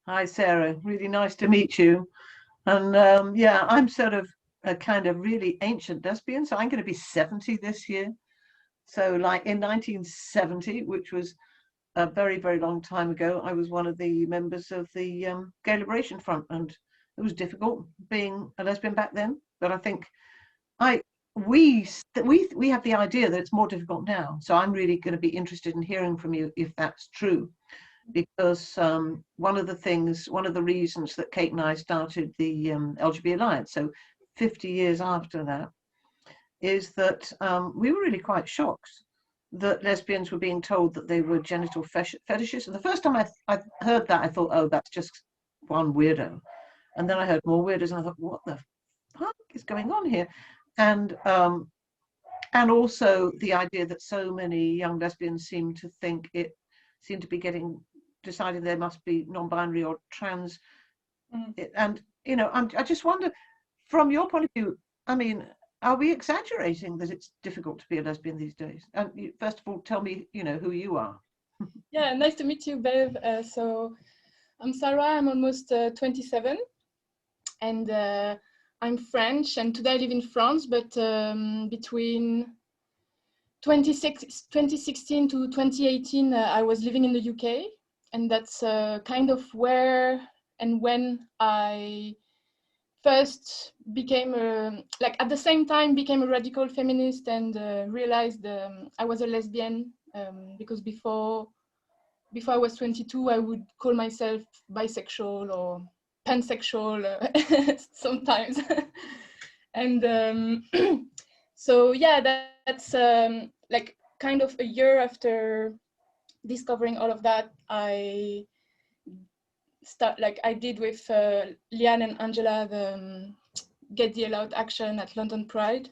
Hi, Sarah. Really nice to meet you. And yeah, I'm sort of a kind of really ancient lesbian, so I'm going to be 70 this year. So, like in 1970, which was a very, very long time ago, I was one of the members of the Gay Liberation Front, and it was difficult being a lesbian back then. But I think I we have the idea that it's more difficult now. So I'm really going to be interested in hearing from you if that's true, because one of the reasons that Kate and I started the LGB Alliance, so 50 years after that, is that we were really quite shocked that lesbians were being told that they were genital fetishes. And the first time I heard that, I thought, oh, that's just one weirdo. And then I heard more weirdos, and I thought, what the fuck is going on here? And also the idea that so many young lesbians seem to be getting deciding they must be non-binary or trans. And I just wonder, from your point of view, I mean, are we exaggerating that it's difficult to be a lesbian these days? And first of all, tell me, who you are. Yeah, nice to meet you, Bev. So I'm Sarah. I'm almost 27, and I'm French. And today I live in France, but between 2016 to 2018, I was living in the UK, and that's kind of where and when I first became at the same time became a radical feminist and realized I was a lesbian, because before I was 22 I would call myself bisexual or pansexual sometimes. And so yeah, that's like kind of a year after discovering all of that, I did with Liane and Angela the Get the Allowed action at London Pride.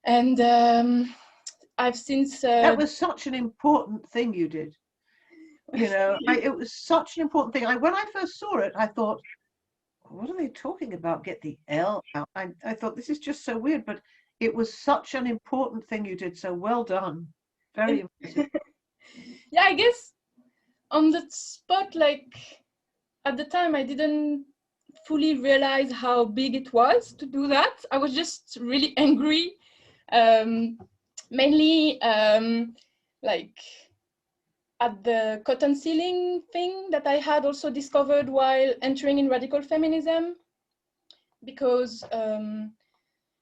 And I've since that was such an important thing you did. It was such an important thing. When I first saw it, I thought, what are they talking about? Get the L out. I thought, this is just so weird, but it was such an important thing you did. So well done. Very impressive. Yeah, I guess on the spot, like at the time, I didn't fully realize how big it was to do that. I was just really angry, mainly like at the cotton sealing thing that I had also discovered while entering in radical feminism, because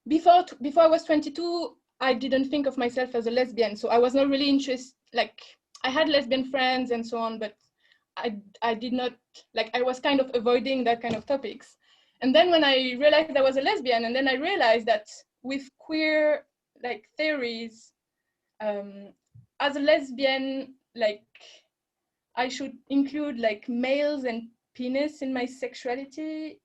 before I was 22, I didn't think of myself as a lesbian, so I was not really interested. Like, I had lesbian friends and so on, but I did not, like, I was kind of avoiding that kind of topics. And then when I realized I was a lesbian, and then I realized that with queer like theories, as a lesbian, like I should include like males and penis in my sexuality,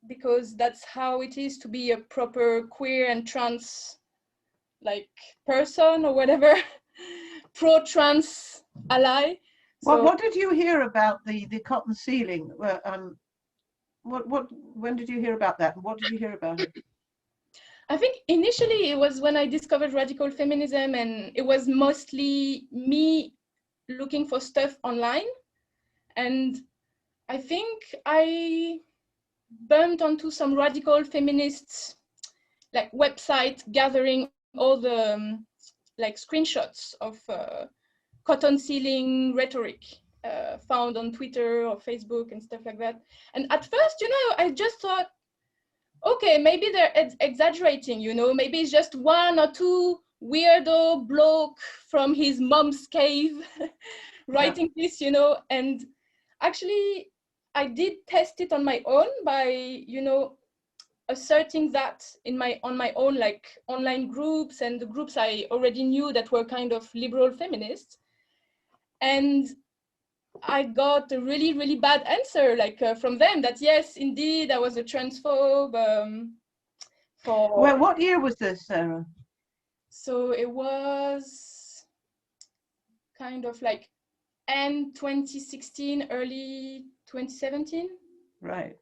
because that's how it is to be a proper queer and trans like person or whatever, pro-trans ally. So, what did you hear about the cotton sealing? When did you hear about that? And what did you hear about it? I think initially it was when I discovered radical feminism, and it was mostly me looking for stuff online. And I think I bumped onto some radical feminists like website gathering all the like screenshots of cotton sealing rhetoric found on Twitter or Facebook and stuff like that. And at first, I just thought, okay, maybe they're exaggerating, maybe it's just one or two weirdo bloke from his mom's cave writing this, and actually I did test it on my own by, asserting that on my own like online groups and the groups I already knew that were kind of liberal feminists. And I got a really, really bad answer, like from them, that yes, indeed, I was a transphobe. Well, what year was this, Sarah? So it was kind of like end 2016, early 2017. Right.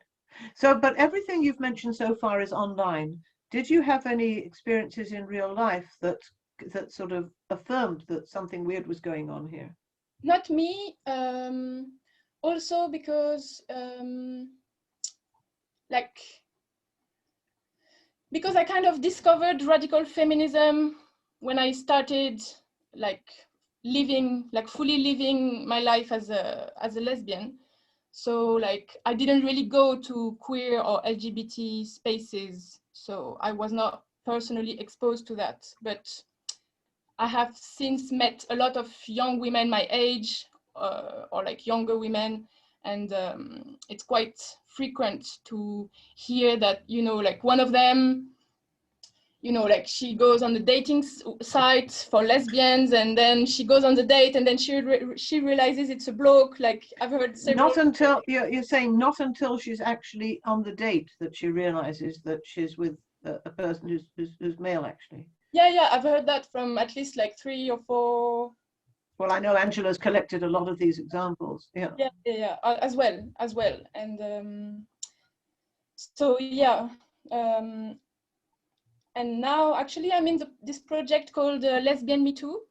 So, but everything you've mentioned so far is online. Did you have any experiences in real life that sort of affirmed that something weird was going on here? Not me. also because because I kind of discovered radical feminism when I started fully living my life as a lesbian. So I didn't really go to queer or LGBT spaces, so I was not personally exposed to that. But I have since met a lot of young women my age, or younger women, and it's quite frequent to hear that, one of them, she goes on the dating site for lesbians, and then she goes on the date, and then she realizes it's a bloke. I've heard several. Not until you're saying not until she's actually on the date that she realizes that she's with a person who's male, actually. Yeah, I've heard that from at least 3 or 4. Well, I know Angela's collected a lot of these examples. Yeah. As well, and so yeah. And now actually I'm in this project called Lesbian Me Too.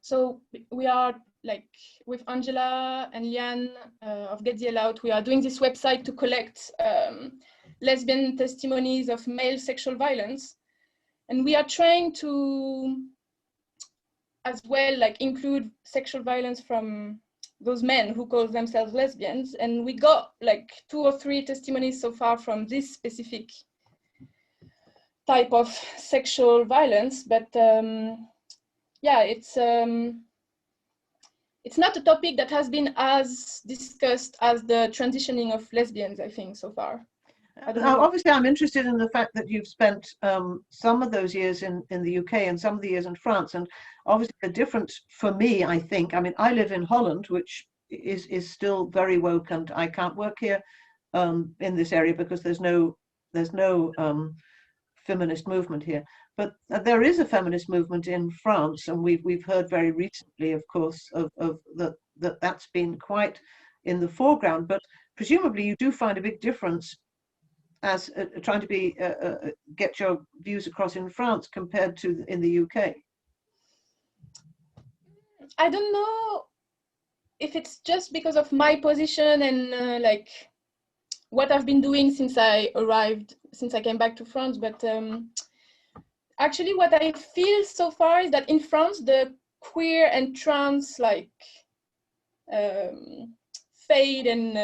So we are with Angela and Liane of Get the Hell Out, we are doing this website to collect lesbian testimonies of male sexual violence. And we are trying to as well include sexual violence from those men who call themselves lesbians. And we got 2 or 3 testimonies so far from this specific type of sexual violence, but yeah, it's not a topic that has been as discussed as the transitioning of lesbians, I think, so far. Obviously, I'm interested in the fact that you've spent some of those years in the UK and some of the years in France, and obviously the difference for me, I think, I mean, I live in Holland, which is still very woke, and I can't work here in this area because there's no feminist movement here. But there is a feminist movement in France, and we've heard very recently, of course, of that's been quite in the foreground. But presumably, you do find a big difference as trying to get your views across in France compared to in the UK. I don't know if it's just because of my position and what I've been doing since I came back to France, but actually what I feel so far is that in France, the queer and trans fade and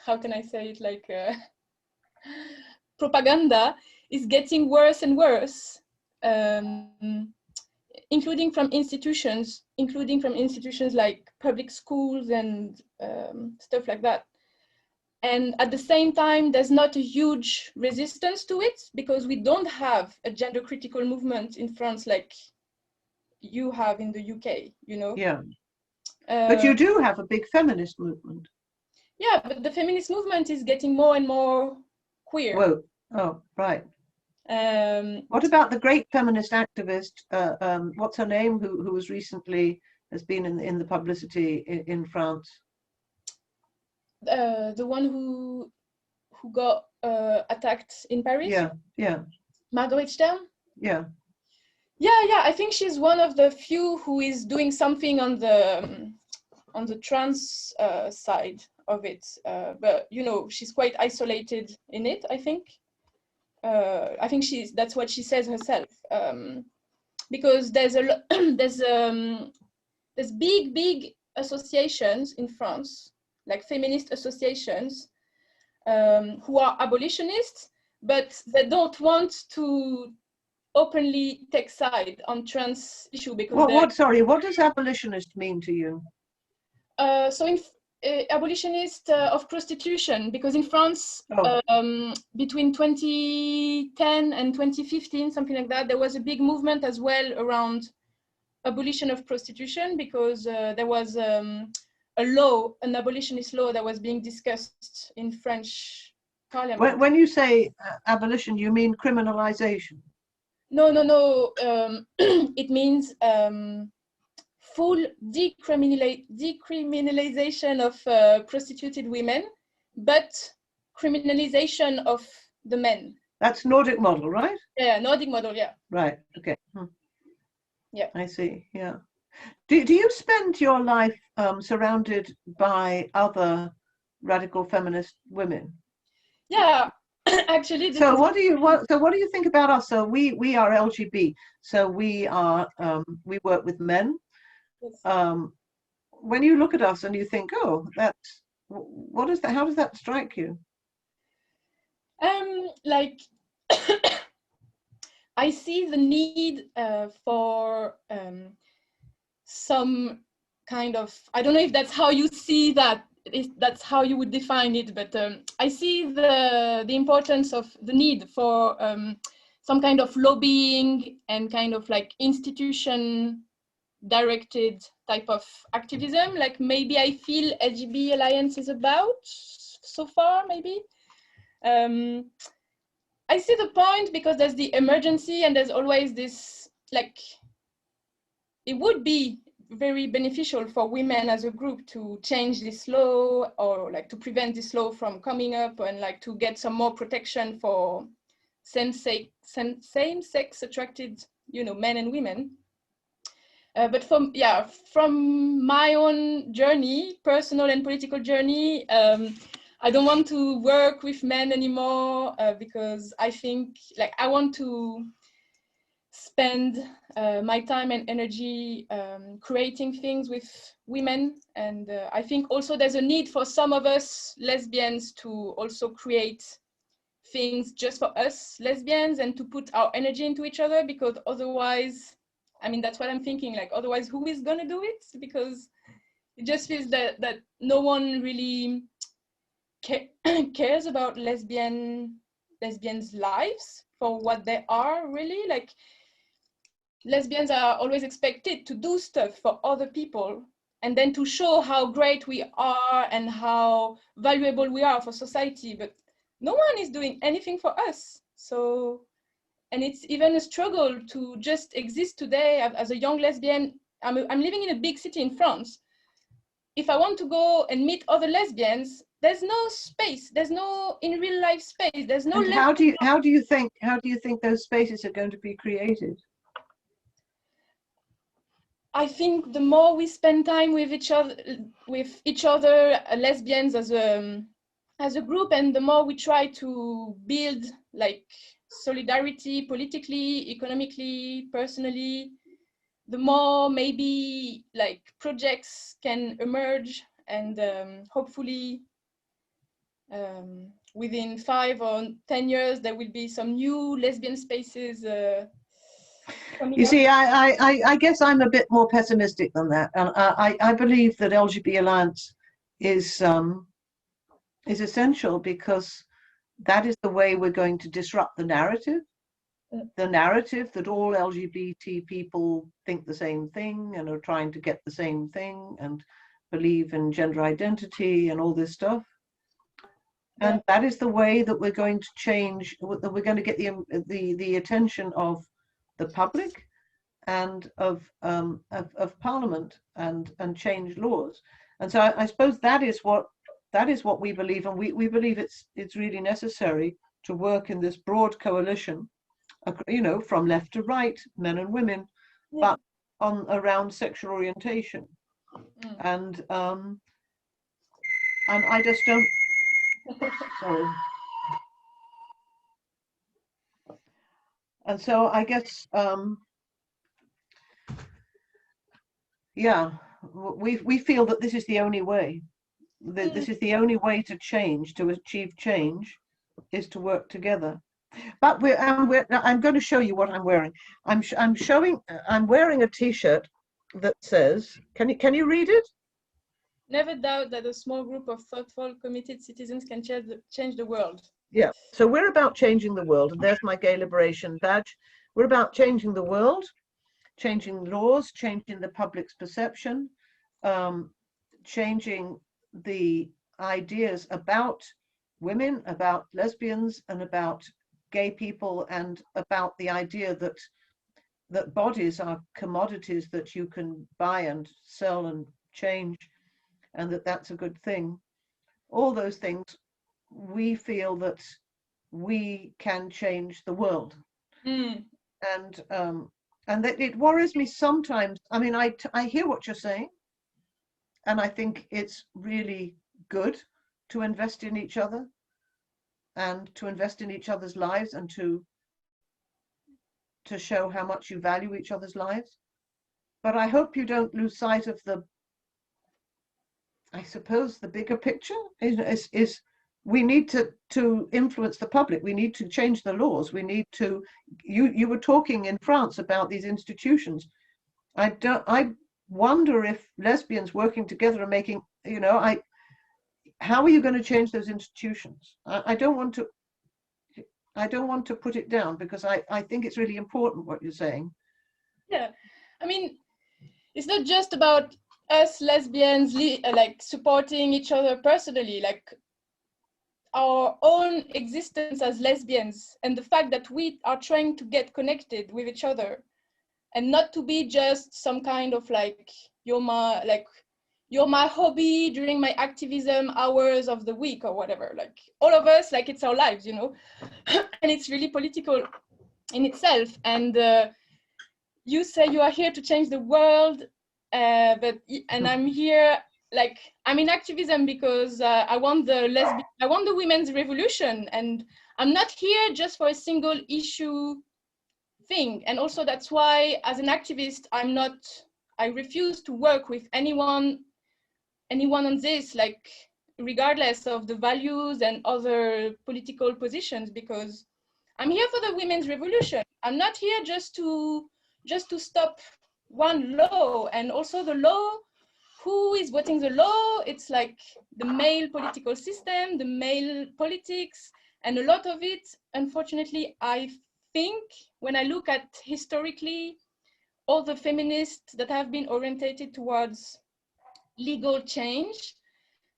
how can I say it, propaganda is getting worse and worse, including from institutions like public schools and stuff like that. And at the same time, there's not a huge resistance to it because we don't have a gender critical movement in France like you have in the UK, Yeah. But you do have a big feminist movement. Yeah, but the feminist movement is getting more and more queer. Whoa. Oh, right. What about the great feminist activist, what's her name, who was recently has been in the publicity in France? The one who got attacked in Paris? Yeah. Marguerite Stern? Yeah. Yeah, I think she's one of the few who is doing something on the trans side of it. But she's quite isolated in it, I think. I think that's what she says herself. Because there's big associations in France, like feminist associations, who are abolitionists, but they don't want to openly take side on trans issue because what does abolitionist mean to you? So abolitionist of prostitution, because in France between 2010 and 2015, something like that, there was a big movement as well around abolition of prostitution, because there was an abolitionist law that was being discussed in French parliament. When you say abolition, you mean criminalization? No. It means full decriminalization of prostituted women, but criminalization of the men. That's Nordic model, right? Yeah, Nordic model, yeah. Right, okay. Yeah. I see, yeah. Do you spend your life surrounded by other radical feminist women? Yeah, actually, this So is what do you think about us? So we are LGB. So we work with men. yes. When you look at us and you think, oh, that's what is that? How does that strike you? Like I see the need for some kind of, I don't know if that's how you see that, if that's how you would define it, but I see the importance of the need for some kind of lobbying and kind of like institution directed type of activism, like maybe I feel LGB Alliance is about so far, maybe. I see the point because there's the emergency and there's always this, like, it would be very beneficial for women as a group to change this law or like to prevent this law from coming up and like to get some more protection for same-sex attracted, you know, men and women. But from my own journey, personal and political journey, I don't want to work with men anymore because I think like I want to spend my time and energy creating things with women. And I think also there's a need for some of us lesbians to also create things just for us lesbians and to put our energy into each other, because otherwise, I mean, that's what I'm thinking, like otherwise who is gonna do it? Because it just feels that no one really cares about lesbians' lives for what they are really. Like lesbians are always expected to do stuff for other people and then to show how great we are and how valuable we are for society, but no one is doing anything for us. So, and it's even a struggle to just exist today as a young lesbian. I'm living in a big city in France. If I want to go and meet other lesbians, there's no space. There's no in real life space. There's no. And how do you think those spaces are going to be created? I think the more we spend time with each other, lesbians as a group, and the more we try to build like solidarity politically, economically, personally, the more maybe like projects can emerge, and hopefully within 5 or 10 years there will be some new lesbian spaces coming You up. see, I guess I'm a bit more pessimistic than that, and I believe that LGB Alliance is essential because that is the way we're going to disrupt the narrative that all LGBT people think the same thing and are trying to get the same thing and believe in gender identity and all this stuff. And that is the way that we're going to change, that we're going to get the attention of the public and of Parliament and change laws. And so I suppose that is what we believe, and we believe it's really necessary to work in this broad coalition, you know, from left to right, men and women, but around sexual orientation. And I just don't. Sorry. And so I guess, yeah, we feel that this is the only way. This is the only way to achieve change, is to work together. But I'm going to show you what I'm wearing. I'm wearing a T-shirt that says, can you read it? Never doubt that a small group of thoughtful, committed citizens can change the world. Yeah, so we're about changing the world, and there's my gay liberation badge. We're about changing the world, changing laws, changing the public's perception, changing the ideas about women, about lesbians, and about gay people, and about the idea that bodies are commodities that you can buy and sell and change, and that's a good thing. All those things, we feel that we can change the world. And And that it worries me sometimes. I mean, I hear what you're saying, and I think it's really good to invest in each other and to invest in each other's lives and to show how much you value each other's lives. But I hope you don't lose sight of the, I suppose, the bigger picture is we need to influence the public. We need to change the laws. We need to, you were talking in France about these institutions. I wonder if lesbians working together are making, how are you going to change those institutions? I don't want to put it down, because I think it's really important what you're saying. Yeah, I mean, it's not just about us lesbians like supporting each other personally, like our own existence as lesbians, and the fact that we are trying to get connected with each other, and not to be just some kind of like you're my hobby during my activism hours of the week or whatever. Like all of us, like it's our lives, and it's really political in itself. And you say you are here to change the world, and I'm here, like I'm in activism because I want the women's revolution, and I'm not here just for a single issue thing. And also that's why, as an activist, I refuse to work with anyone on this, like regardless of the values and other political positions, because I'm here for the women's revolution. I'm not here just to stop one law. And also the law, who is voting the law? It's like the male political system, the male politics, and a lot of it, unfortunately, I think when I look at historically all the feminists that have been orientated towards legal change,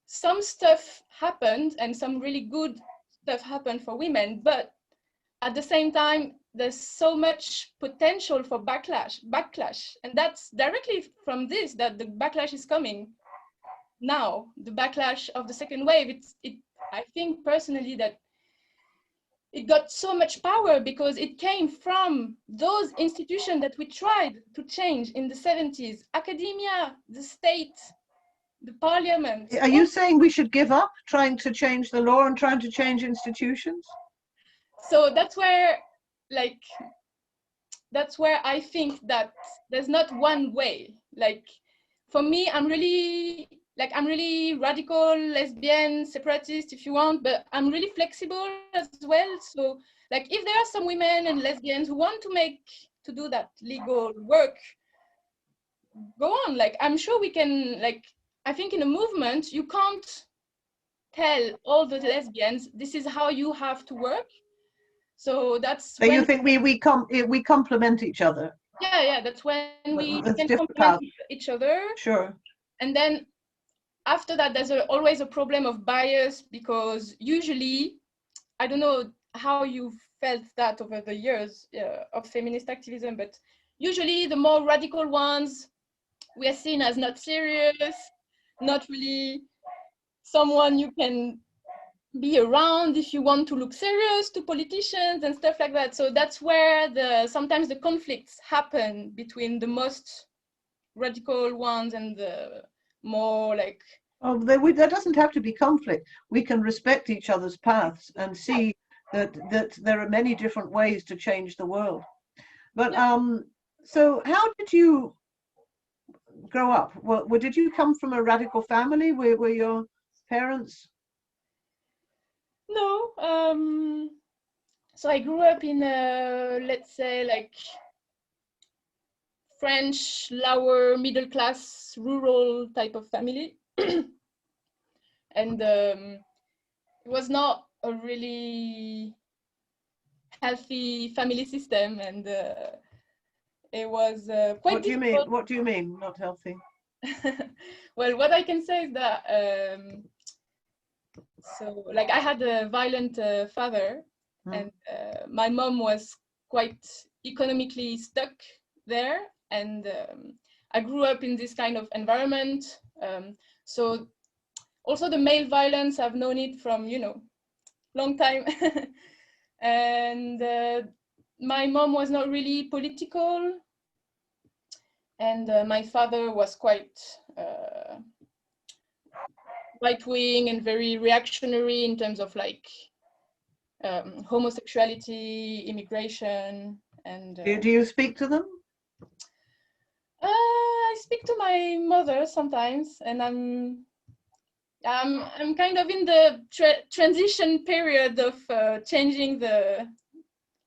some stuff happened and some really good stuff happened for women, but at the same time, there's so much potential for backlash, and that's directly from this that the backlash is coming now. The backlash of the second wave, I think personally that it got so much power because it came from those institutions that we tried to change in the 70s, academia, the state, the parliament. Are you saying we should give up trying to change the law and trying to change institutions? So that's where I think that there's not one way. Like for me, I'm really radical, lesbian, separatist, if you want, but I'm really flexible as well. So like if there are some women and lesbians who want to do that legal work, go on. Like I'm sure we can, like I think in a movement, you can't tell all the lesbians, this is how you have to work. So that's so you think we complement each other? Yeah, that's when we can complement paths. Each other. Sure. And then after that, there's always a problem of bias, because usually, I don't know how you felt that over the years of feminist activism, but usually the more radical ones, we are seen as not serious, not really someone you can be around if you want to look serious to politicians and stuff like that. So that's where sometimes the conflicts happen between the most radical ones and the more like... Oh, there doesn't have to be conflict. We can respect each other's paths and see that there are many different ways to change the world. But so how did you grow up? Well, did you come from a radical family? Were your parents? No. So I grew up in a, let's say, like French, lower middle class, rural type of family. And it was not a really healthy family system, and it was quite What do you mean? What do you mean, not healthy? Well, what I can say is that so like I had a violent father, and my mom was quite economically stuck there, and I grew up in this kind of environment. So also the male violence, I've known it from, long time. And my mom was not really political. And my father was quite right-wing and very reactionary in terms of like homosexuality, immigration, and Do you speak to them? I speak to my mother sometimes, and I'm kind of in the transition period of changing the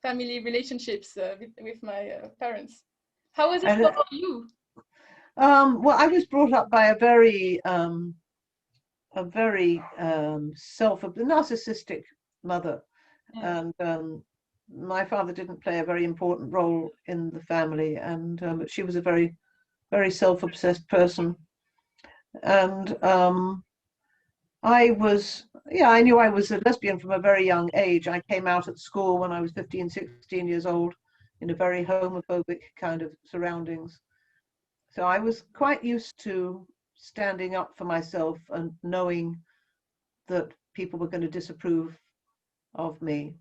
family relationships with my parents. How was it for you? Well, I was brought up by a very narcissistic mother, and my father didn't play a very important role in the family, and she was a very, very self-obsessed person, and I knew I was a lesbian from a very young age. I came out at school when I was 15, 16 years old in a very homophobic kind of surroundings. So I was quite used to standing up for myself and knowing that people were going to disapprove of me.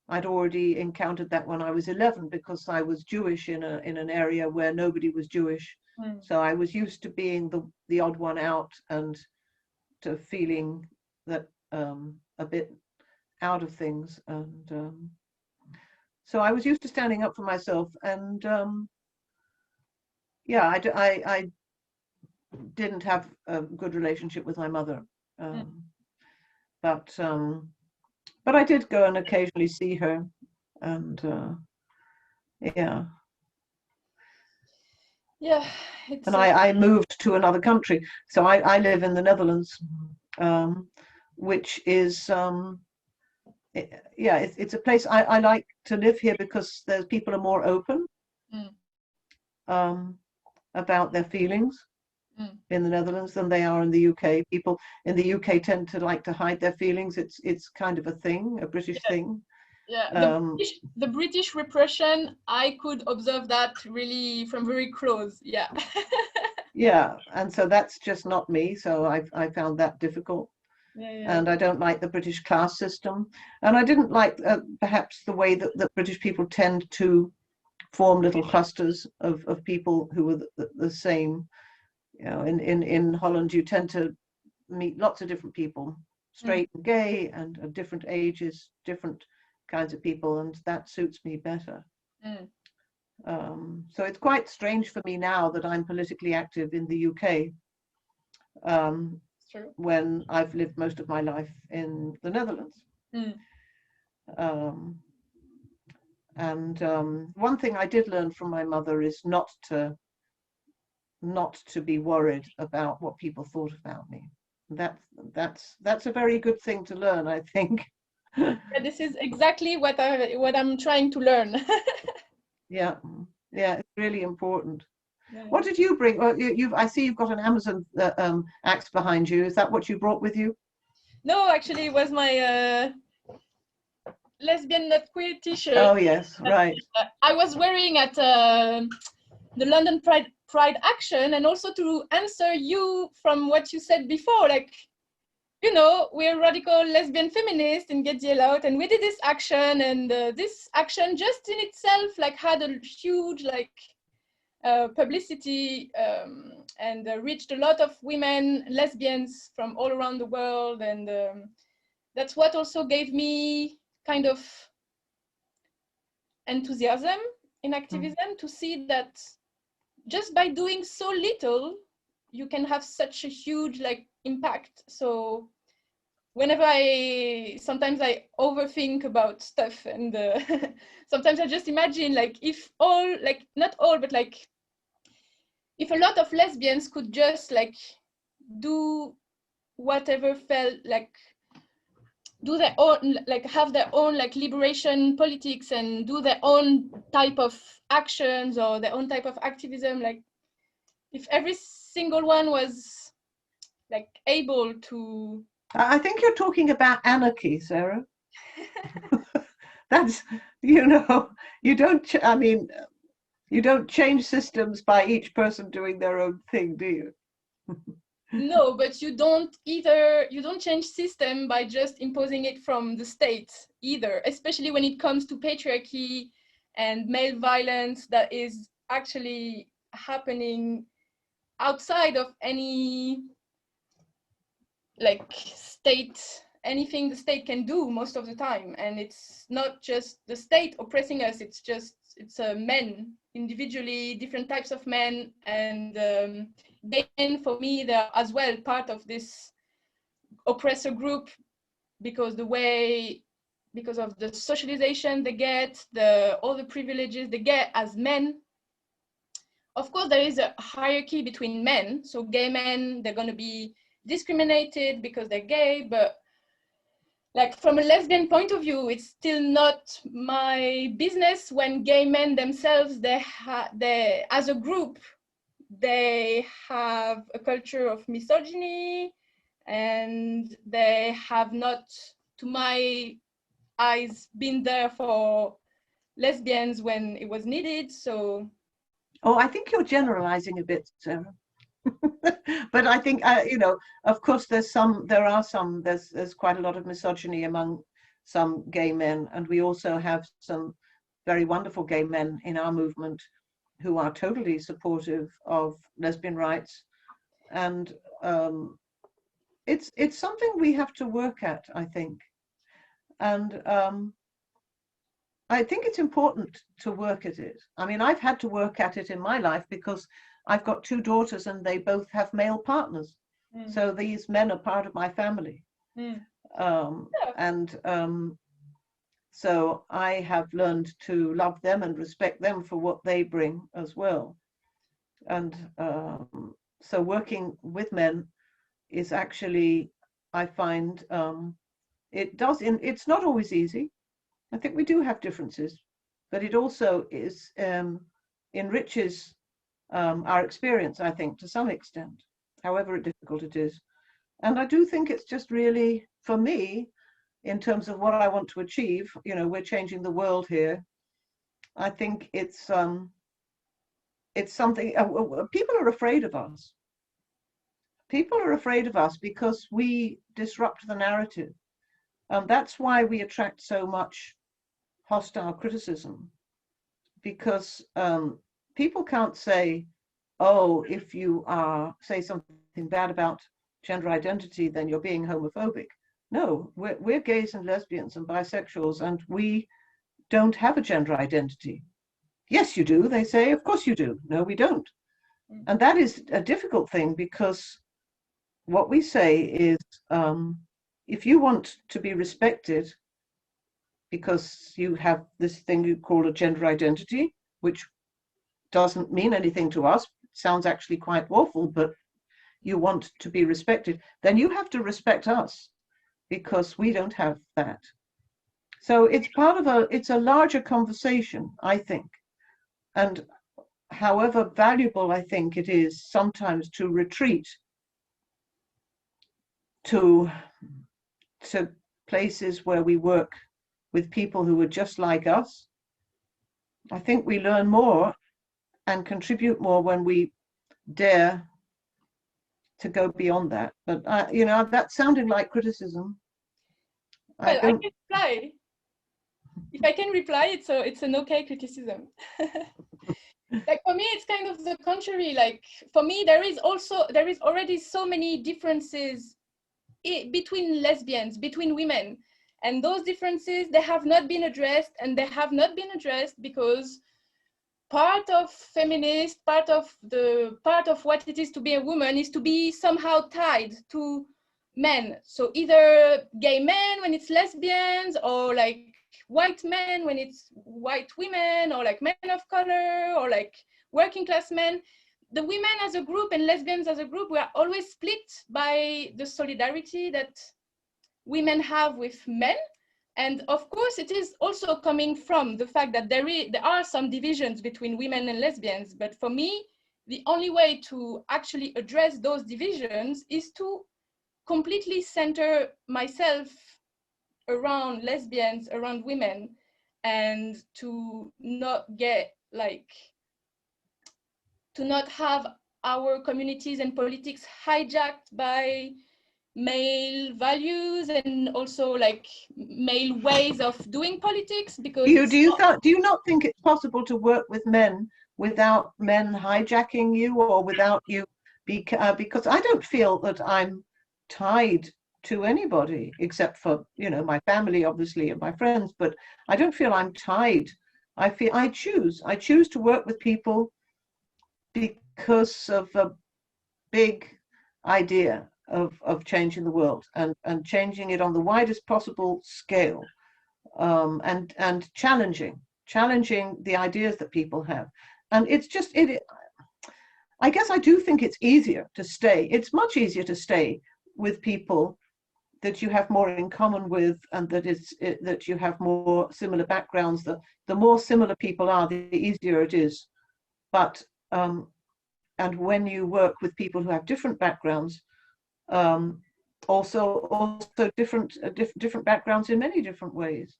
I'd already encountered that when I was 11 because I was Jewish in an area where nobody was Jewish. So I was used to being the odd one out and to feeling that a bit out of things. And so I was used to standing up for myself. And yeah, I didn't have a good relationship with my mother. But I did go and occasionally see her, and yeah. Yeah. And I moved to another country, so I live in the Netherlands, which is it's a place I like to live here because there's people are more open about their feelings in the Netherlands than they are in the UK. People in the UK tend to like to hide their feelings. It's kind of a thing, a British thing. Yeah, the British repression, I could observe that really from very close. Yeah. Yeah, and so that's just not me. So I found that difficult. And I don't like the British class system. And I didn't like perhaps the way that British people tend to form little clusters of people who were the same. You know, in Holland, you tend to meet lots of different people, straight and gay, and of different ages, different kinds of people, and that suits me better. So it's quite strange for me now that I'm politically active in the UK. When I've lived most of my life in the Netherlands. And one thing I did learn from my mother is not to be worried about what people thought about me. That's a very good thing to learn, I think. Yeah, this is exactly what I'm trying to learn. Yeah, it's really important. What did you bring? I see you've got an Amazon axe behind you. Is that what you brought with you? No, actually, it was my lesbian not queer t-shirt. Oh yes, right. I was wearing at the London Pride Action, and also to answer you from what you said before, like, you know, we're radical lesbian feminists in Get the Hell Out, and we did this action, and this action just in itself like had a huge like publicity and reached a lot of women, lesbians from all around the world, and that's what also gave me kind of enthusiasm in activism to see that just by doing so little, you can have such a huge like impact. So whenever sometimes I overthink about stuff, and sometimes I just imagine like if all, like not all, but like if a lot of lesbians could just like do whatever felt like, do their own, like have their own like liberation politics and do their own type of actions or their own type of activism, like if every single one was like able to. I think you're talking about anarchy, Sarah. That's, you know, you don't change systems by each person doing their own thing, do you? No, but you don't change system by just imposing it from the state either, especially when it comes to patriarchy and male violence that is actually happening outside of any like state, anything the state can do most of the time. And it's not just the state oppressing us, it's men individually, different types of men. And gay men, for me, they're as well part of this oppressor group, because of the socialization they get, all the privileges they get as men. Of course, there is a hierarchy between men. So gay men, they're going to be discriminated because they're gay, but like from a lesbian point of view, it's still not my business when gay men themselves, they as a group, they have a culture of misogyny, and they have not, to my eyes, been there for lesbians when it was needed. So I think you're generalizing a bit, Sarah. But I think, of course, there's quite a lot of misogyny among some gay men, and we also have some very wonderful gay men in our movement who are totally supportive of lesbian rights, and it's something we have to work at, I think, and I think it's important to work at it. I mean, I've had to work at it in my life because I've got 2 daughters and they both have male partners. So these men are part of my family. So I have learned to love them and respect them for what they bring as well. And so working with men is actually, I find, it's not always easy. I think we do have differences, but it also enriches our experience, I think, to some extent, however difficult it is. And I do think it's just really, for me, in terms of what I want to achieve, we're changing the world here. I think it's something, people are afraid of us. People are afraid of us because we disrupt the narrative. And that's why we attract so much hostile criticism, because people can't say, oh, if you say something bad about gender identity, then you're being homophobic. No, we're gays and lesbians and bisexuals, and we don't have a gender identity. Yes, you do, they say. Of course you do. No, we don't. And that is a difficult thing, because what we say is, if you want to be respected because you have this thing you call a gender identity, which doesn't mean anything to us, sounds actually quite awful, but you want to be respected, then you have to respect us, because we don't have that. So it's it's a larger conversation, I think. And however valuable I think it is sometimes to retreat to places where we work with people who are just like us, I think we learn more and contribute more when we dare to go beyond that. But that sounded like criticism. Well, I can reply. If I can reply, it's an okay criticism. Like for me, it's kind of the contrary. Like for me, there is already so many differences between lesbians, between women, and those differences, they have not been addressed, and they have not been addressed because part of feminist, part of what it is to be a woman is to be somehow tied to men. So either gay men when it's lesbians, or like white men when it's white women, or like men of color, or like working class men. The women as a group and lesbians as a group, we are always split by the solidarity that women have with men. And of course, it is also coming from the fact that there are some divisions between women and lesbians. But for me, the only way to actually address those divisions is to completely center myself around lesbians, around women, and to not have our communities and politics hijacked by male values and also like male ways of doing politics. Because do you not think it's possible to work with men without men hijacking you, or without you, because I don't feel that I'm tied to anybody except for, you know, my family, obviously, and my friends, but I don't feel I'm tied. I feel I choose to work with people because of a big idea of changing the world, and changing it on the widest possible scale, and challenging the ideas that people have. And it's just, I guess I do think it's easier to stay. It's much easier to stay with people that you have more in common with, and that you have more similar backgrounds. The more similar people are, the easier it is. But and when you work with people who have different backgrounds, also different backgrounds in many different ways,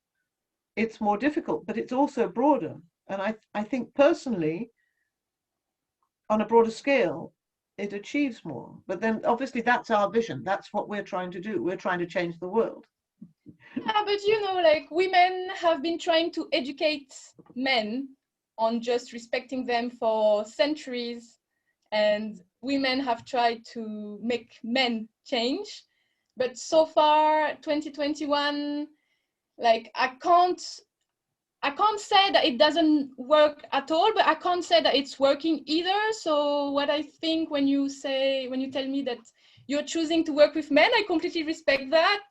it's more difficult, but it's also broader. And I think personally, on a broader scale, it achieves more. But then obviously that's our vision. That's what we're trying to do. We're trying to change the world. Yeah, but you know, like, women have been trying to educate men on just respecting them for centuries, and women have tried to make men change. But so far, 2021, like, I can't say that it doesn't work at all, but I can't say that it's working either. So what I think, when you tell me that you're choosing to work with men, I completely respect that.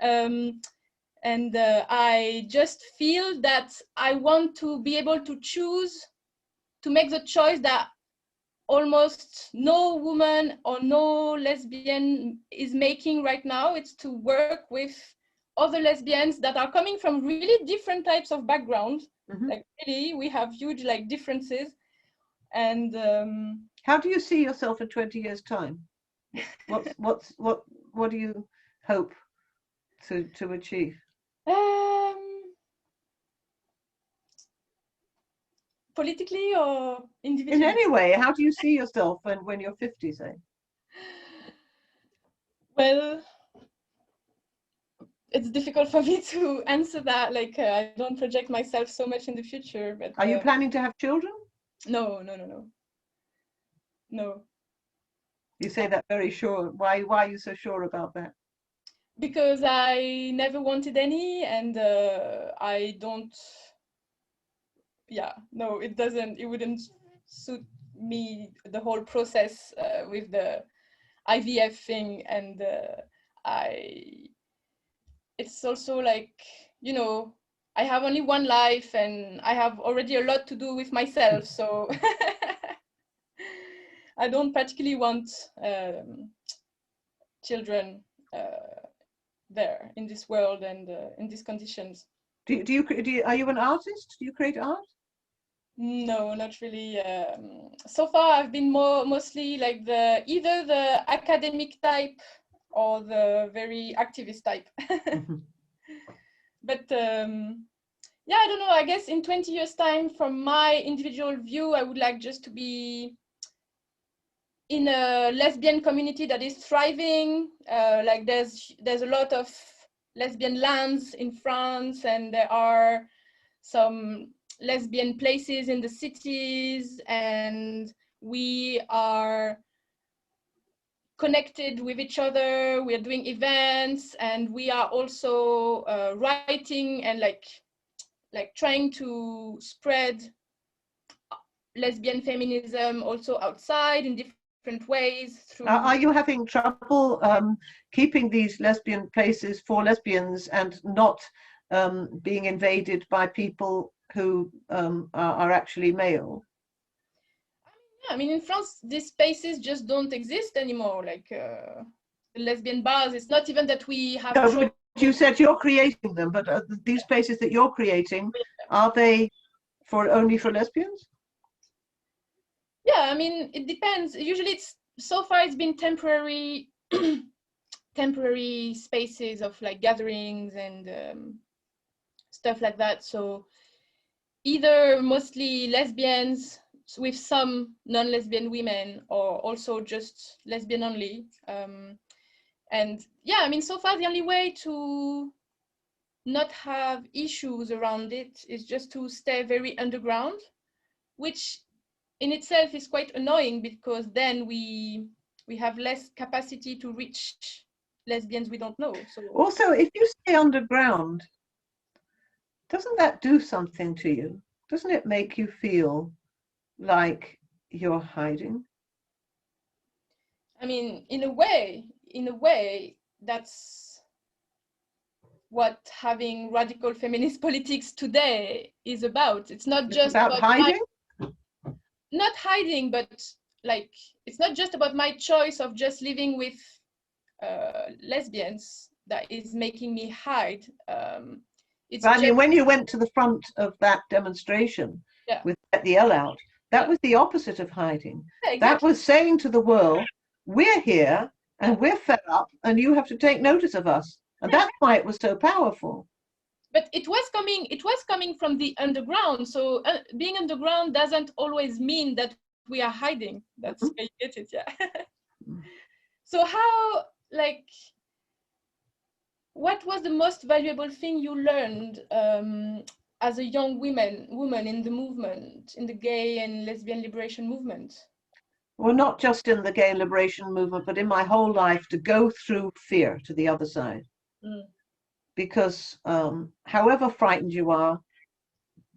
And I just feel that I want to be able to choose, to make the choice that almost no woman or no lesbian is making right now. It's to work with other lesbians that are coming from really different types of backgrounds. Mm-hmm. Like, really, we have huge, like, differences. And how do you see yourself in 20 years' time? What do you hope to achieve? Politically or individually? In any way, how do you see yourself when you're 50, say? Well, it's difficult for me to answer that. Like, I don't project myself so much in the future. But are you planning to have children? No. You say that very sure. Why are you so sure about that? Because I never wanted any, and I don't. Yeah, no, it wouldn't suit me, the whole process with the IVF thing. And it's also like, you know, I have only one life, and I have already a lot to do with myself. So I don't particularly want children there in this world and in these conditions. Are you an artist? Do you create art? No, not really. So far, I've been mostly like either the academic type or the very activist type. But yeah, I don't know. I guess in 20 years' time, from my individual view, I would like just to be in a lesbian community that is thriving. Like, there's a lot of lesbian lands in France, and there are some lesbian places in the cities, and we are connected with each other. We are doing events, and we are also writing and like trying to spread lesbian feminism also outside in different ways. Are you having trouble keeping these lesbian places for lesbians and not being invaded by people who are actually male? Yeah, I mean, in France, these spaces just don't exist anymore. Like the lesbian bars, it's not even that we have. No, but you said you're creating them, but these places that you're creating, are they only for lesbians? Yeah, I mean, it depends. Usually, so far it's been temporary spaces of like gatherings and stuff like that. So either mostly lesbians with some non-lesbian women, or also just lesbian only. And yeah, I mean, so far the only way to not have issues around it is just to stay very underground, which in itself is quite annoying, because then we have less capacity to reach lesbians we don't know. So also, if you stay underground, doesn't that do something to you? Doesn't it make you feel like you're hiding? I mean, in a way, that's what having radical feminist politics today is about. It's not just about hiding? Not hiding, but like, it's not just about my choice of just living with lesbians that is making me hide. It's I mean, when you went to the front of that demonstration with Get the L Out, that was the opposite of hiding. Yeah, exactly. That was saying to the world, we're here and we're fed up and you have to take notice of us. And that's why it was so powerful. But it was coming from the underground. So being underground doesn't always mean that we are hiding. That's where you get it, yeah. So how, like, what was the most valuable thing you learned as a young woman in the movement, in the gay and lesbian liberation movement? Well, not just in the gay liberation movement, but in my whole life, to go through fear to the other side. Because however frightened you are,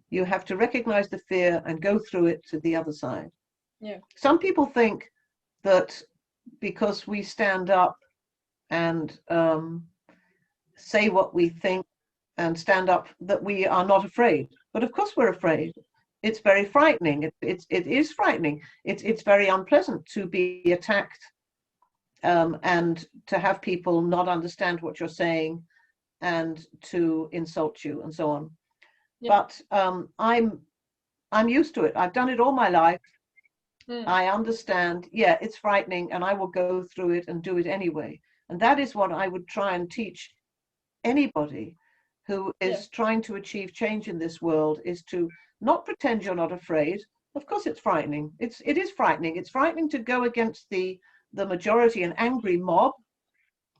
you have to recognize the fear and go through it to the other side. Yeah. Some people think that because we stand up and say what we think and stand up, that we are not afraid. But of course we're afraid. It's very frightening. It is frightening. It's very unpleasant to be attacked and to have people not understand what you're saying and to insult you and so on. Yeah. But I'm used to it. I've done it all my life. I understand. Yeah, it's frightening, and I will go through it and do it anyway. And that is what I would try and teach anybody who is trying to achieve change in this world, is to not pretend you're not afraid. Of course it's frightening. It is frightening. It's frightening to go against the majority, an angry mob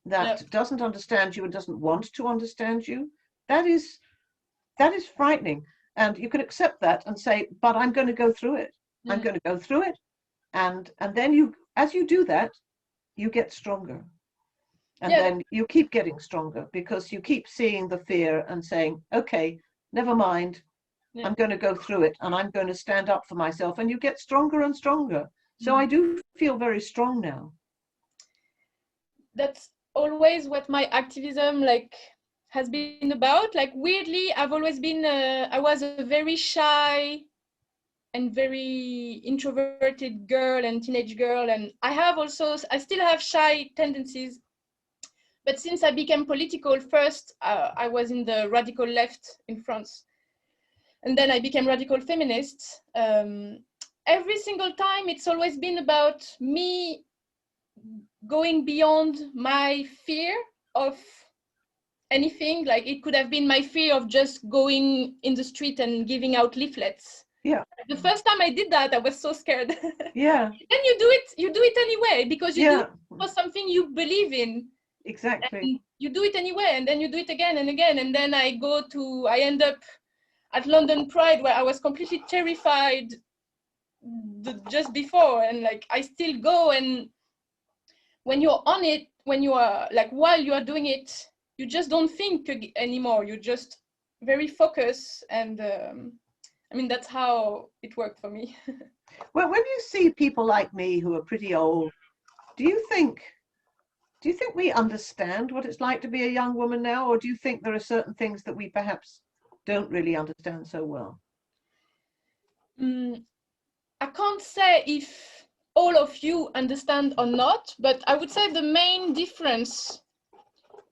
that doesn't understand you and doesn't want to understand you. That is frightening. And you can accept that and say, but I'm going to go through it. I'm going to go through it. And then you, as you do that, you get stronger. And then you keep getting stronger because you keep seeing the fear and saying, okay, never mind. I'm going to go through it and I'm going to stand up for myself. And you get stronger and stronger. So I do feel very strong now. That's always what my activism has been about. Like, weirdly, I've always been, I was a very shy and very introverted girl and teenage girl. And I still have shy tendencies. But since I became political, first I was in the radical left in France. And then I became radical feminist. Every single time, it's always been about me going beyond my fear of anything. Like, it could have been my fear of just going in the street and giving out leaflets. Yeah. The first time I did that, I was so scared. Yeah. Then you do it anyway, because you do it for something you believe in. Exactly. And you do it anyway, and then you do it again and again. And then I end up at London Pride, where I was completely terrified just before, and I still go. And when you're on it, when you are while you are doing it, you just don't think anymore. You're just very focused, and I mean, that's how it worked for me. Well, when you see people like me who are pretty old, do you think we understand what it's like to be a young woman now, or do you think there are certain things that we perhaps don't really understand so well? I can't say if all of you understand or not, but I would say the main difference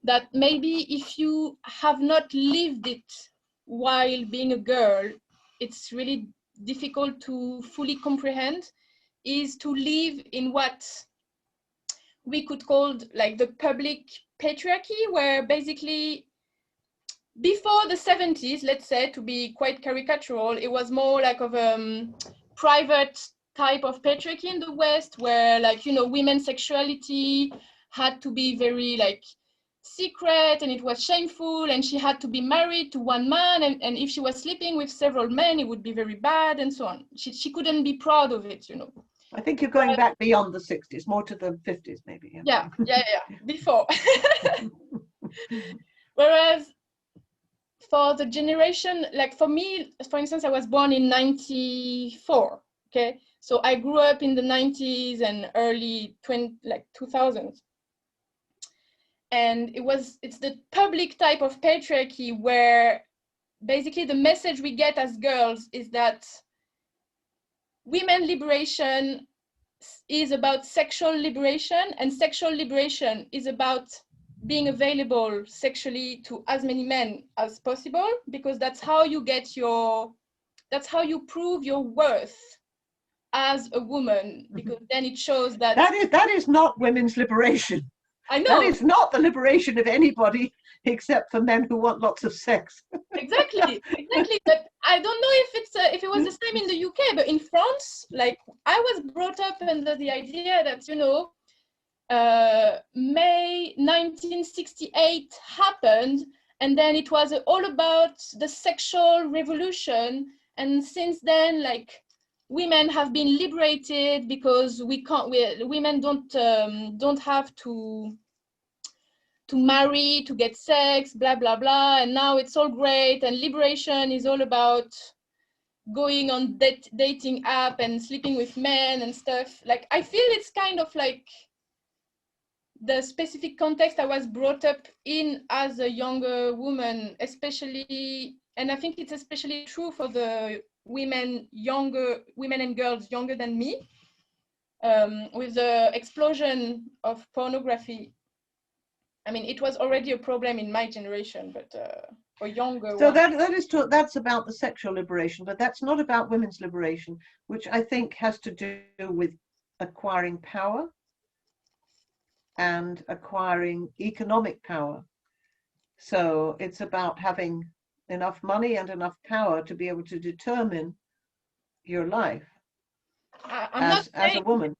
that maybe if you have not lived it while being a girl, it's really difficult to fully comprehend, is to live in what we could call the public patriarchy, where basically before the 70s, let's say, to be quite caricatural, it was more of a private type of patriarchy in the West, where women's sexuality had to be very secret and it was shameful, and she had to be married to one man, and if she was sleeping with several men, it would be very bad, and so on. She couldn't be proud of it, you know. I think you're going back beyond the 60s, more to the 50s, maybe. Yeah, before. Whereas for the generation, like for me, for instance, I was born in 94, okay? So I grew up in the 90s and early 2000s. And it's the public type of patriarchy where basically the message we get as girls is that women liberation is about sexual liberation, and sexual liberation is about being available sexually to as many men as possible, because that's how you prove your worth as a woman, because then it shows that that is not women's liberation. I know. That is not the liberation of anybody except for men who want lots of sex. Exactly. But I don't know if it was the same in the UK, but in France, like I was brought up under the idea that, you know, May 1968 happened, and then it was all about the sexual revolution, and since then, like, women have been liberated because women don't have to marry to get sex, blah blah blah, and now it's all great, and liberation is all about going on dating app and sleeping with men and stuff. Like, I feel it's kind of like the specific context I was brought up in as a younger woman, especially, and I think it's especially true for the women and girls younger than me, with the explosion of pornography. I mean, it was already a problem in my generation, but for younger so ones. that's about the sexual liberation, but that's not about women's liberation, which I think has to do with acquiring power and acquiring economic power. So it's about having enough money and enough power to be able to determine your life as a woman.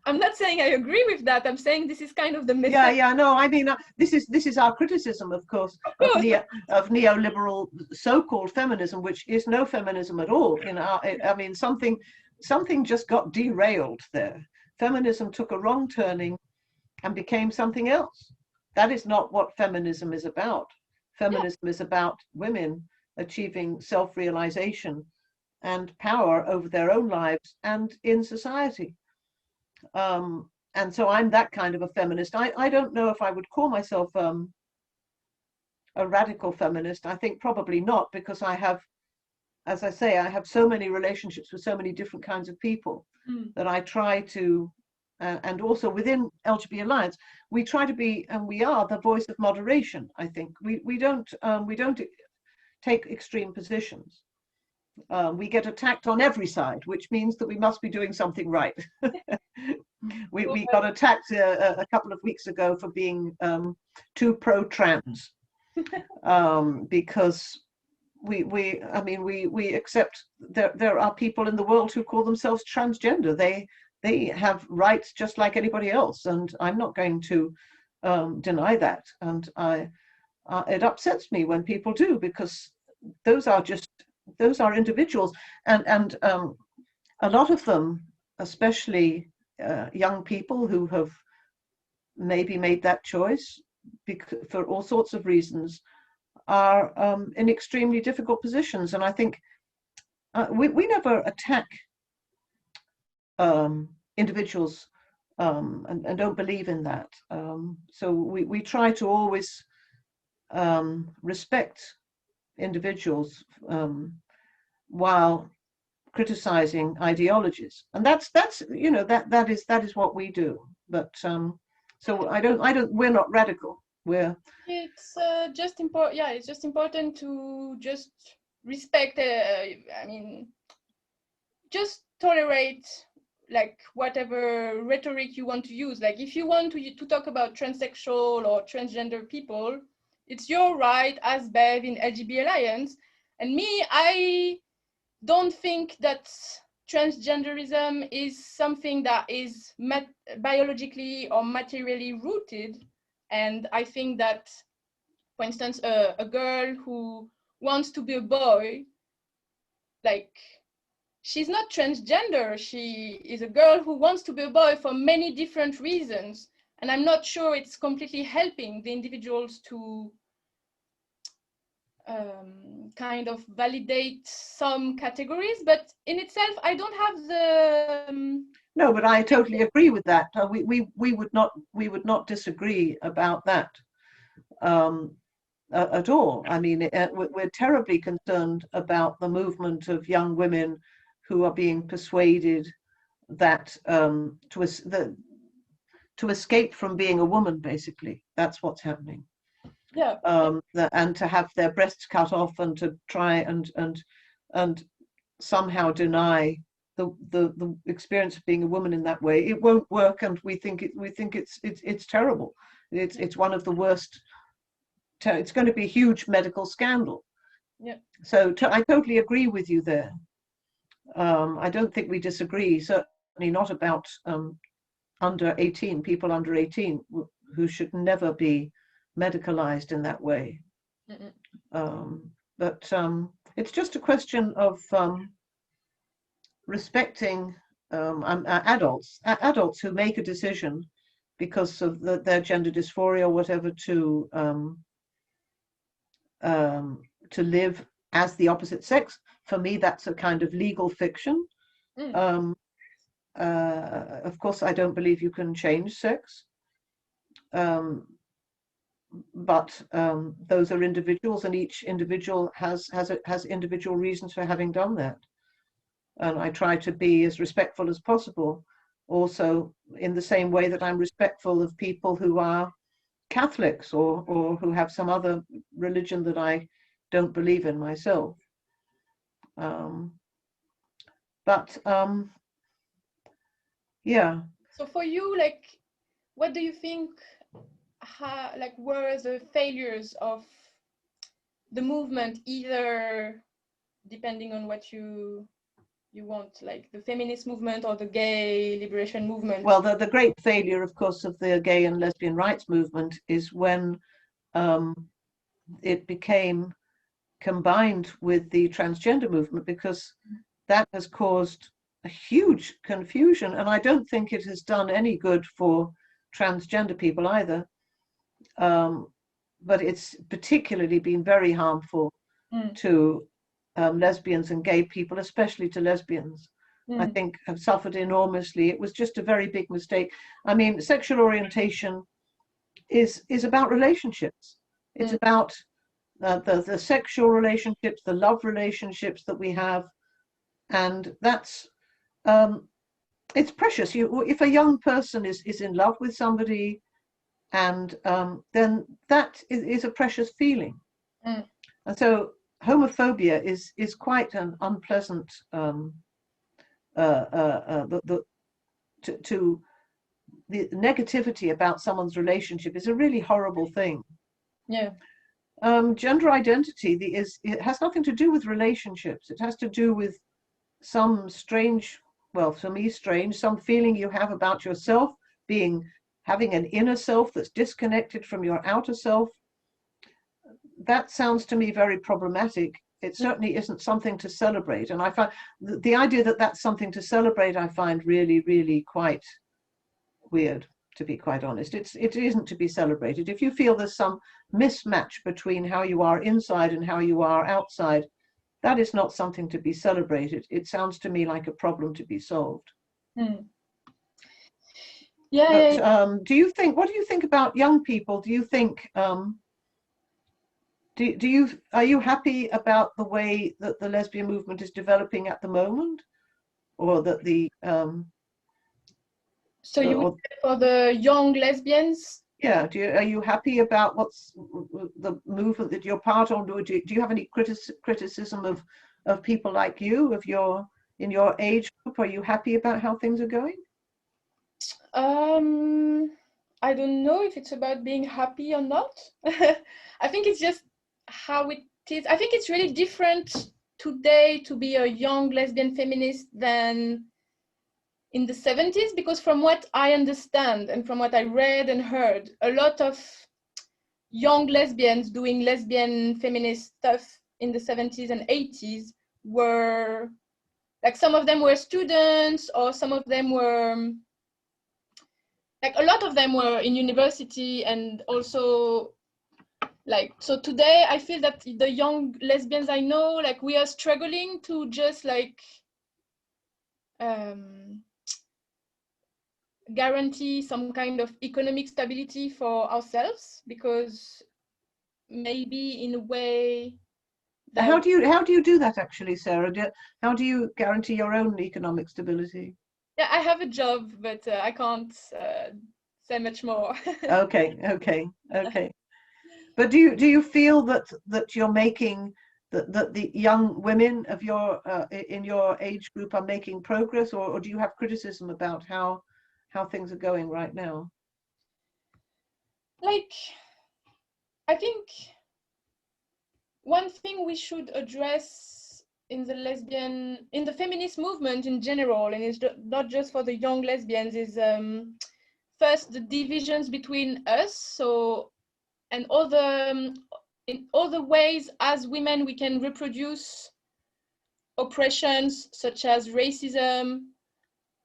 I'm not saying I agree with that. I'm saying this is kind of the message. Yeah, no, I mean, this is our criticism, of course, of neoliberal so-called feminism, which is no feminism at all. I mean, something just got derailed there. Feminism took a wrong turning and became something else. That is not what feminism is about. Feminism is about women achieving self-realization and power over their own lives and in society. And so I'm that kind of a feminist. I don't know if I would call myself a radical feminist. I think probably not, because I have, as I say, I have so many relationships with so many different kinds of people that I try to, and also within LGB Alliance, we try to be, and we are, the voice of moderation. I think we don't take extreme positions. We get attacked on every side, which means that we must be doing something right. we got attacked a couple of weeks ago for being too pro-trans, because we accept there are people in the world who call themselves transgender. They have rights just like anybody else, and I'm not going to deny that. And it upsets me when people do, because those are individuals, and a lot of them, especially young people who have maybe made that choice for all sorts of reasons, are in extremely difficult positions. And I think we never attack individuals and don't believe in that. So we try to always respect individuals while criticizing ideologies, and that's that is what we do. But so we're not radical. It's just important. Yeah, it's just important to just respect. I mean, just tolerate, like, whatever rhetoric you want to use. Like, if you want to talk about transsexual or transgender people, it's your right as Bev in LGB Alliance. And me, I don't think that transgenderism is something that is biologically or materially rooted. And I think that, for instance, a girl who wants to be a boy, like, she's not transgender. She is a girl who wants to be a boy for many different reasons. And I'm not sure it's completely helping the individuals to kind of validate some categories. But in itself, I don't have the... No, but I totally agree with that. We would not disagree about that at all. I mean, we're terribly concerned about the movement of young women who are being persuaded that to escape from being a woman, basically. That's what's happening. Yeah. And to have their breasts cut off and to try and somehow deny the experience of being a woman in that way. It won't work, and we think it's terrible. It's one of the worst. It's going to be a huge medical scandal. Yeah. So I totally agree with you there. I don't think we disagree. Certainly not about under 18, people under 18 who should never be medicalized in that way. But it's just a question of respecting adults who make a decision because of their gender dysphoria or whatever to live as the opposite sex. For me, that's a kind of legal fiction. Of course, I don't believe you can change sex. But those are individuals, and each individual has individual reasons for having done that. And I try to be as respectful as possible, also in the same way that I'm respectful of people who are Catholics or who have some other religion that I don't believe in myself. Yeah. So for you, like, what do you think were the failures of the movement, either depending on what you want, like the feminist movement or the gay liberation movement? Well, the great failure, of course, of the gay and lesbian rights movement is when it became combined with the transgender movement, because that has caused a huge confusion, and I don't think it has done any good for transgender people either. But it's particularly been very harmful to lesbians and gay people, especially to lesbians. I think have suffered enormously. It was just a very big mistake. I mean, sexual orientation is about relationships. It's about the sexual relationships, the love relationships that we have, and that's it's precious. If a young person is in love with somebody, and then that is a precious feeling. And so homophobia is quite an unpleasant to the negativity about someone's relationship is a really horrible thing. Yeah. Gender identity it has nothing to do with relationships. It has to do with some strange, well, for me strange, some feeling you have about yourself, having an inner self that's disconnected from your outer self. That sounds to me very problematic. It certainly isn't something to celebrate. And I find the idea that that's something to celebrate, I find really, really quite weird, to be quite honest. It isn't to be celebrated. If you feel there's some mismatch between how you are inside and how you are outside, that is not something to be celebrated. It sounds to me like a problem to be solved. Yeah. But, what do you think about young people? Do you think, are you happy about the way that the lesbian movement is developing at the moment? Or that so you would say for the young lesbians? Yeah, are you happy about what's the movement that you're part of? Or do you have any criticism of people like you, in your age group? Are you happy about how things are going? I don't know if it's about being happy or not. I think it's just how it is. I think it's really different today to be a young lesbian feminist than in the 70s, because from what I understand and from what I read and heard, a lot of young lesbians doing lesbian feminist stuff in the 70s and 80s were, like, some of them were students, or some of them were, like, a lot of them were in university, and also, like, so today I feel that the young lesbians I know, like, we are struggling to just, like, guarantee some kind of economic stability for ourselves, because maybe in a way that, How do you do that actually, Sarah? How do you guarantee your own economic stability? yeah, I have a job, but I can't say much more. Okay. But do you feel that you're making that the young women of your in your age group are making progress, or do you have criticism about how things are going right now? Like, I think one thing we should address in the feminist movement in general, and it's not just for the young lesbians, is first the divisions between us, so, and all the in all the ways as women we can reproduce oppressions such as racism,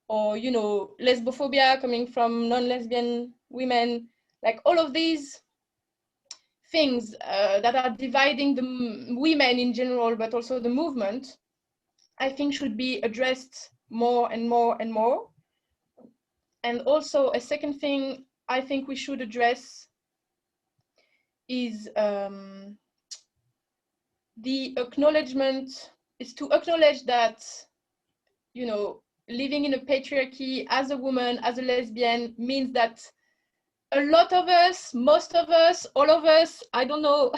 or, you know, lesbophobia coming from non-lesbian women, like all of these things that are dividing the women in general, but also the movement, I think should be addressed more and more and more. And also a second thing I think we should address is the acknowledgement, is to acknowledge that, you know, living in a patriarchy as a woman, as a lesbian, means that a lot of us, most of us, all of us, I don't know,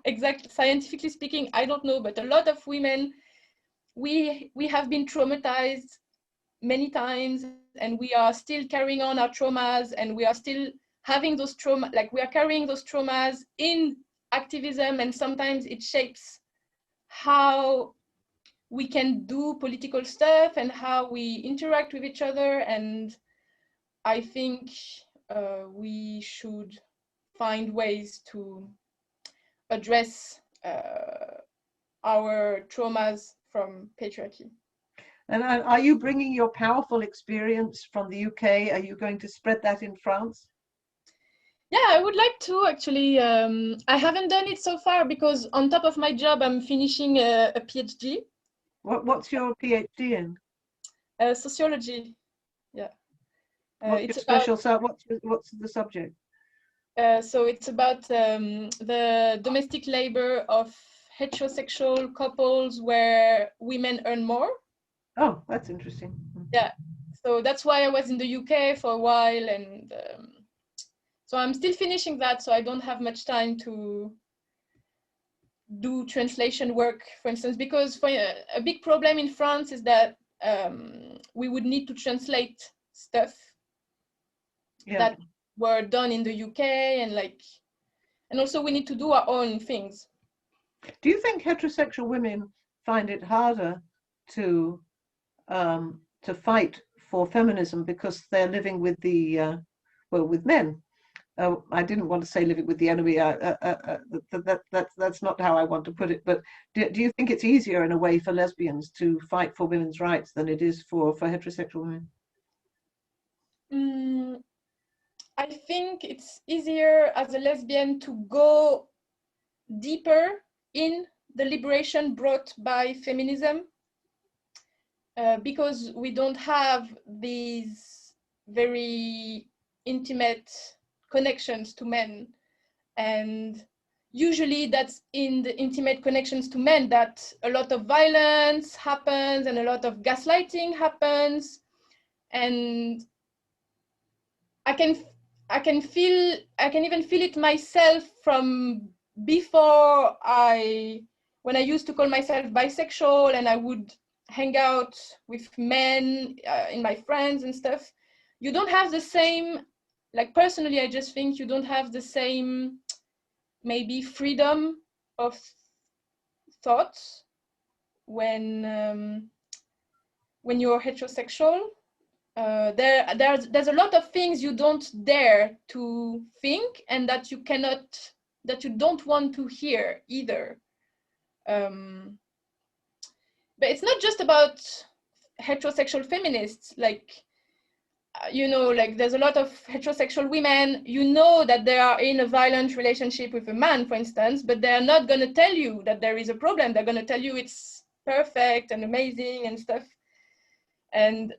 exactly, scientifically speaking, I don't know, but a lot of women, we have been traumatized many times, and we are still carrying on our traumas, and we are still having those trauma, like, we are carrying those traumas in activism, and sometimes it shapes how we can do political stuff and how we interact with each other. And I think we should find ways to address our traumas from patriarchy. And are you bringing your powerful experience from the UK? Are you going to spread that in France? Yeah, I would like to actually. I haven't done it so far because on top of my job, I'm finishing a PhD. What's your PhD in? Sociology. Yeah. What's It's your about, special what's the subject? so it's about the domestic labor of heterosexual couples where women earn more. Oh, that's interesting. Yeah. So that's why I was in the UK for a while, and so I'm still finishing that. So I don't have much time to do translation work, for instance, because for a big problem in France is that we would need to translate stuff that were done in the UK, and like, and also we need to do our own things. Do you think heterosexual women find it harder to fight for feminism because they're living with the with men? I didn't want to say living with the enemy. That's not how I want to put it. But do you think it's easier in a way for lesbians to fight for women's rights than it is for heterosexual women? I think it's easier as a lesbian to go deeper in the liberation brought by feminism because we don't have these very intimate connections to men. And usually that's in the intimate connections to men that a lot of violence happens and a lot of gaslighting happens. And I can even feel it myself from before when I used to call myself bisexual and I would hang out with men in my friends and stuff. You don't have the same, like, personally, I just think you don't have the same maybe freedom of thoughts when you're heterosexual. there's a lot of things you don't dare to think, and that you don't want to hear either. But it's not just about heterosexual feminists. Like, like there's a lot of heterosexual women, that they are in a violent relationship with a man, for instance, but they're not going to tell you that there is a problem. They're going to tell you it's perfect and amazing and stuff. And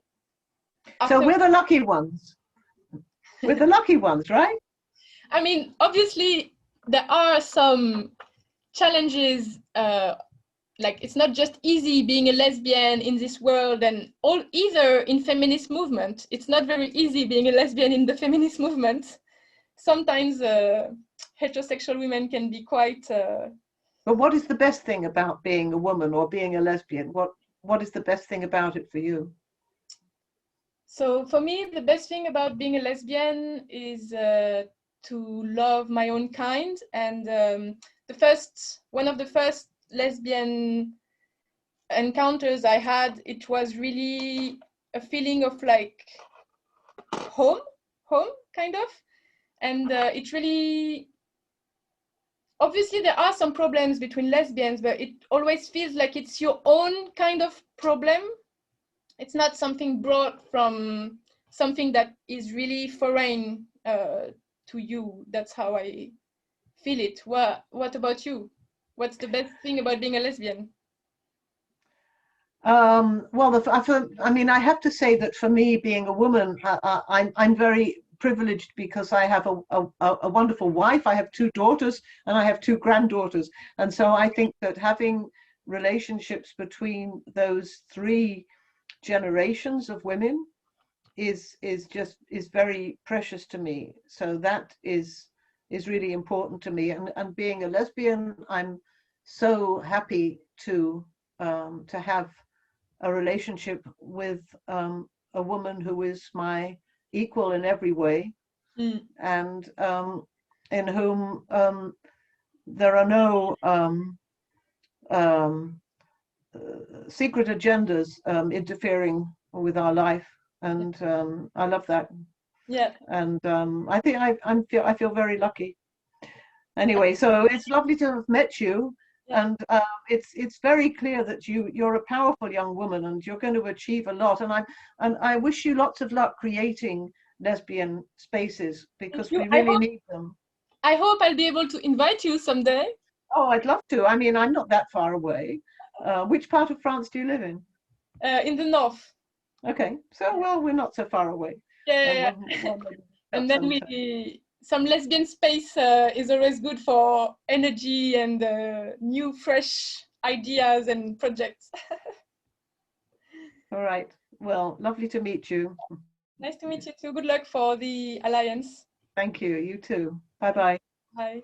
so we're the lucky ones. We're the lucky ones, right? I mean, obviously, there are some challenges. Like, it's not just easy being a lesbian in this world, and either in feminist movement. It's not very easy being a lesbian in the feminist movement. Sometimes heterosexual women can be quite... But what is the best thing about being a woman or being a lesbian? What is the best thing about it for you? So for me, the best thing about being a lesbian is to love my own kind. And one of the first lesbian encounters I had, it was really a feeling of like home kind of. And it really, obviously there are some problems between lesbians, but it always feels like it's your own kind of problem. It's not something brought from something that is really foreign to you. That's how I feel it. What about you? What's the best thing about being a lesbian? Well, I have to say that for me, being a woman, I'm very privileged because I have a wonderful wife. I have 2 daughters and I have 2 granddaughters. And so I think that having relationships between those 3 generations of women is very precious to me. So that is really important to me. And being a lesbian, I'm so happy to have a relationship with a woman who is my equal in every way, and in whom there are no secret agendas interfering with our life, and I love that. Yeah. And I think I feel very lucky. Anyway, so it's lovely to have met you. Yeah. And it's very clear that you're a powerful young woman, and you're going to achieve a lot. And I wish you lots of luck creating lesbian spaces, because we really need them. I hope I'll be able to invite you someday. Oh, I'd love to. I mean, I'm not that far away. Which part of France do you live in? In the north. Okay, so well, we're not so far away. Yeah. And then some lesbian space is always good for energy and new, fresh ideas and projects. All right. Well, lovely to meet you. Nice to meet you too. Good luck for the Alliance. Thank you. You too. Bye-bye. Bye.